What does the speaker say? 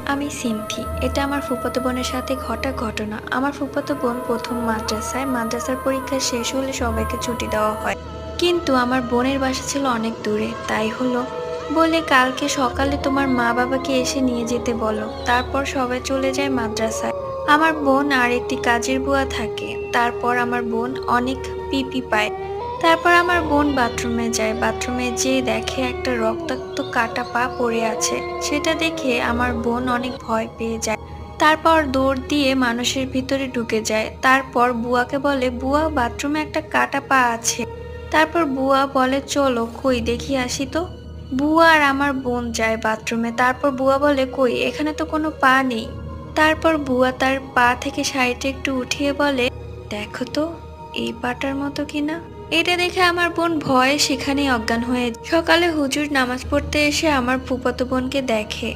আমি সিনথি। এটা আমার ফুফাতো বোনের সাথে ঘটা ঘটনা। আমার ফুফাতো বোন প্রথম মাদ্রাসায়। মাদ্রাসার পরীক্ষা শেষ হলে সবাইকে ছুটি দেওয়া হয়। কিন্তু আমার বোনের বাসা ছিল অনেক দূরে। তাই হলো বলে কালকে সকালে তোমার মা বাবাকে এসে নিয়ে যেতে বলো। তারপর সবাই চলে যায় মাদ্রাসায়। আমার বোন আর একটি কাজের বুয়া থাকে। তারপর আমার বোন অনেক পিপি পায়। তারপর আমার বোন বাথরুমে যায়। বাথরুমে যেয়ে দেখে একটা রক্তাক্ত কাটা পা পড়ে আছে। সেটা দেখে আমার বোন অনেক ভয় পেয়ে যায়। তারপর দৌড় দিয়ে মানুষের ভিতরে ঢুকে যায়। তারপর বুয়াকে বলে, বুয়া বাথরুমে একটা কাটা পা আছে। তারপর বুয়া বলে, চলো কই দেখি আসি তো। বুয়া আর আমার বোন যায় বাথরুমে। তারপর বুয়া বলে, কই এখানে তো কোনো পা নেই। তারপর বুয়া তার পা থেকে শাড়িটা একটু উঠিয়ে বলে, দেখো তো এই পাটার মতো কিনা। এটা দেখে আমার বোন ভয়ে সেখানেই অজ্ঞান হয়ে যায়। সকালে হুজুর নামাজ পড়তে এসে আমার ফুফাতো বোনকে দেখে।